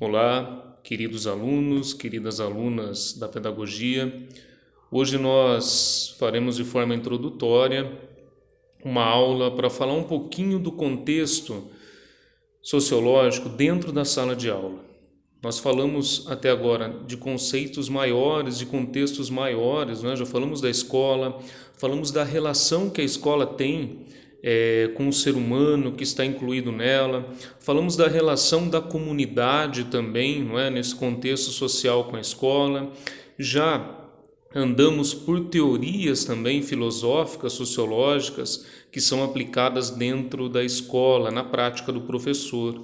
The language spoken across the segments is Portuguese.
Olá, queridos alunos, queridas alunas da pedagogia. Hoje nós faremos de forma introdutória uma aula para falar um pouquinho do contexto sociológico dentro da sala de aula. Nós falamos até agora de conceitos maiores, de contextos maiores, né? Já falamos da escola, falamos da relação que a escola tem com o ser humano que está incluído nela, falamos da relação da comunidade também, não é? Nesse contexto social com a escola. Já andamos por teorias também filosóficas, sociológicas, que são aplicadas dentro da escola, na prática do professor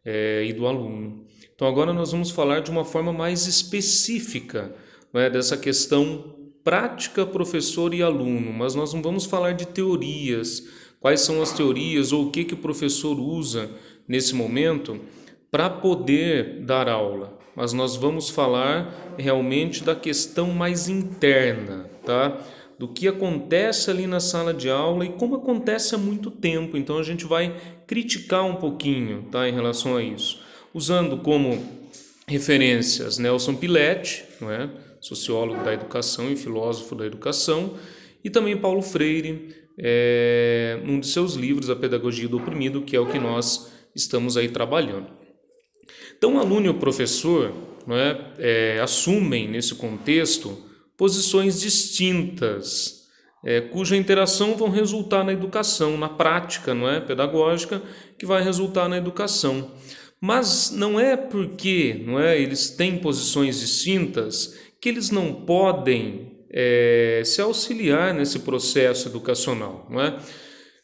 e do aluno. Então agora nós vamos falar de uma forma mais específica, né, dessa questão prática professor e aluno, mas nós não vamos falar de teorias, quais são as teorias ou o que o professor usa nesse momento para poder dar aula, mas nós vamos falar realmente da questão mais interna, tá? Do que acontece ali na sala de aula e como acontece há muito tempo. Então a gente vai criticar um pouquinho, tá, em relação a isso, usando como referências Nelson Piletti, não é? Sociólogo da educação e filósofo da educação, e também Paulo Freire, num de seus livros, A Pedagogia do Oprimido, que é o que nós estamos aí trabalhando. Então, o aluno e o professor, não é, assumem nesse contexto posições distintas, cuja interação vão resultar na educação, na prática, não é, pedagógica, que vai resultar na educação. Mas não é porque, não é, eles têm posições distintas que eles não podem se auxiliar nesse processo educacional, não é?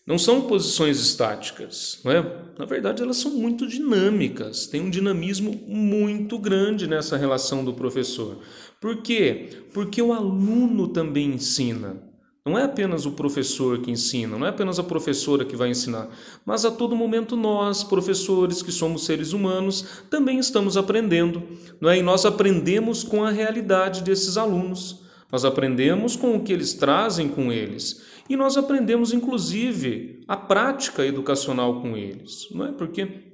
Não são posições estáticas, não é? Na verdade, elas são muito dinâmicas, tem um dinamismo muito grande nessa relação do professor. Por quê? Porque o aluno também ensina. Não é apenas o professor que ensina, não é apenas a professora que vai ensinar, mas a todo momento nós, professores, que somos seres humanos, também estamos aprendendo, não é? E nós aprendemos com a realidade desses alunos, nós aprendemos com o que eles trazem com eles, e nós aprendemos, inclusive, a prática educacional com eles, não é? Porque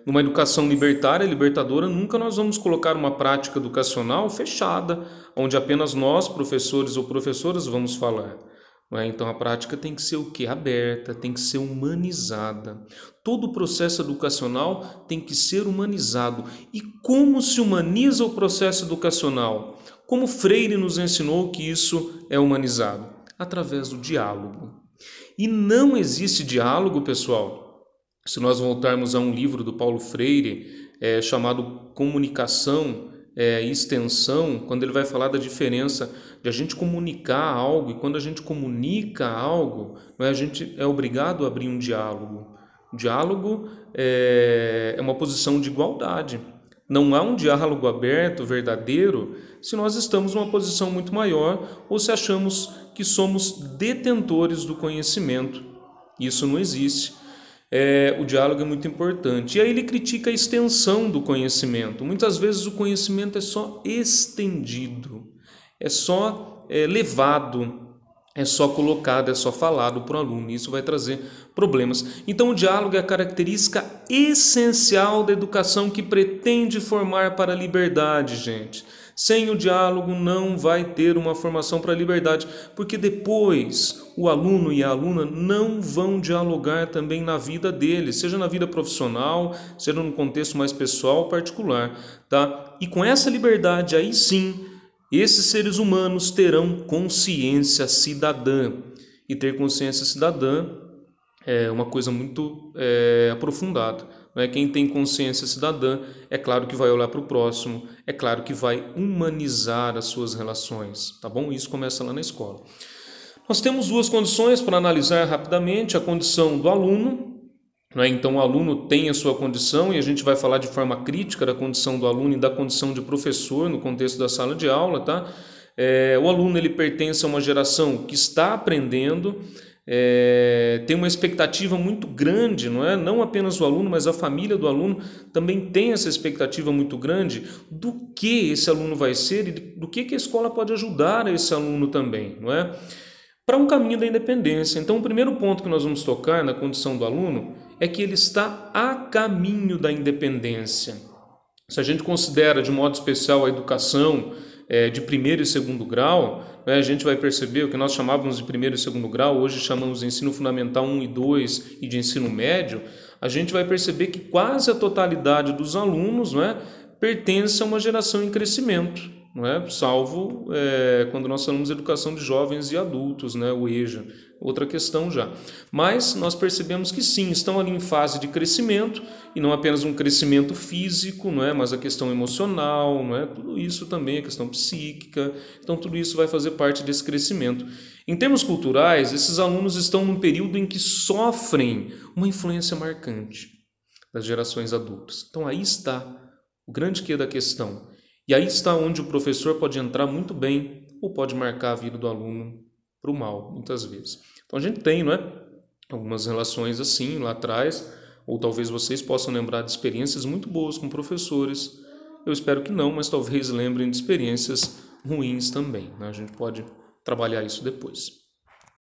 numa educação libertária, libertadora, nunca nós vamos colocar uma prática educacional fechada, onde apenas nós, professores ou professoras, vamos falar. Não é? Então a prática tem que ser o quê? Aberta, tem que ser humanizada. Todo o processo educacional tem que ser humanizado. E como se humaniza o processo educacional? Como Freire nos ensinou que isso é humanizado? Através do diálogo. E não existe diálogo, pessoal. Se nós voltarmos a um livro do Paulo Freire, chamado Comunicação e Extensão, quando ele vai falar da diferença de a gente comunicar algo, e quando a gente comunica algo, a gente é obrigado a abrir um diálogo. O diálogo é uma posição de igualdade. Não há um diálogo aberto, verdadeiro, se nós estamos numa posição muito maior ou se achamos que somos detentores do conhecimento. Isso não existe. O diálogo é muito importante. E aí ele critica a extensão do conhecimento. Muitas vezes o conhecimento é só estendido, é só levado, é só colocado, é só falado para o aluno. Isso vai trazer problemas. Então o diálogo é a característica essencial da educação que pretende formar para a liberdade, gente. Sem o diálogo não vai ter uma formação para a liberdade, porque depois o aluno e a aluna não vão dialogar também na vida deles, seja na vida profissional, seja no contexto mais pessoal, particular, tá? E com essa liberdade aí sim, esses seres humanos terão consciência cidadã. E ter consciência cidadã é uma coisa muito aprofundada. Quem tem consciência cidadã, é claro que vai olhar para o próximo, é claro que vai humanizar as suas relações, tá bom? Isso começa lá na escola. Nós temos duas condições para analisar rapidamente: a condição do aluno, então o aluno tem a sua condição, e a gente vai falar de forma crítica da condição do aluno e da condição de professor no contexto da sala de aula, tá? O aluno ele pertence a uma geração que está aprendendo, tem uma expectativa muito grande, não apenas o aluno, mas a família do aluno também tem essa expectativa muito grande do que esse aluno vai ser e do que a escola pode ajudar esse aluno também, para um caminho da independência. Então o primeiro ponto que nós vamos tocar na condição do aluno é que ele está a caminho da independência. Se a gente considera de modo especial a educação de primeiro e segundo grau, né, a gente vai perceber o que nós chamávamos de primeiro e segundo grau, hoje chamamos de ensino fundamental 1 e 2 e de ensino médio, a gente vai perceber que quase a totalidade dos alunos, né, pertence a uma geração em crescimento, não é? Salvo quando nós falamos de educação de jovens e adultos, né? O EJA, outra questão já. Mas nós percebemos que sim, estão ali em fase de crescimento, e não apenas um crescimento físico, não é? Mas a questão emocional, não é? Tudo isso também, a questão psíquica, então tudo isso vai fazer parte desse crescimento. Em termos culturais, esses alunos estão num período em que sofrem uma influência marcante das gerações adultas. Então aí está o grande quê da questão. E aí está onde o professor pode entrar muito bem ou pode marcar a vida do aluno para o mal, muitas vezes. Então a gente tem, não é, algumas relações assim lá atrás, ou talvez vocês possam lembrar de experiências muito boas com professores. Eu espero que não, mas talvez lembrem de experiências ruins também, né? A gente pode trabalhar isso depois.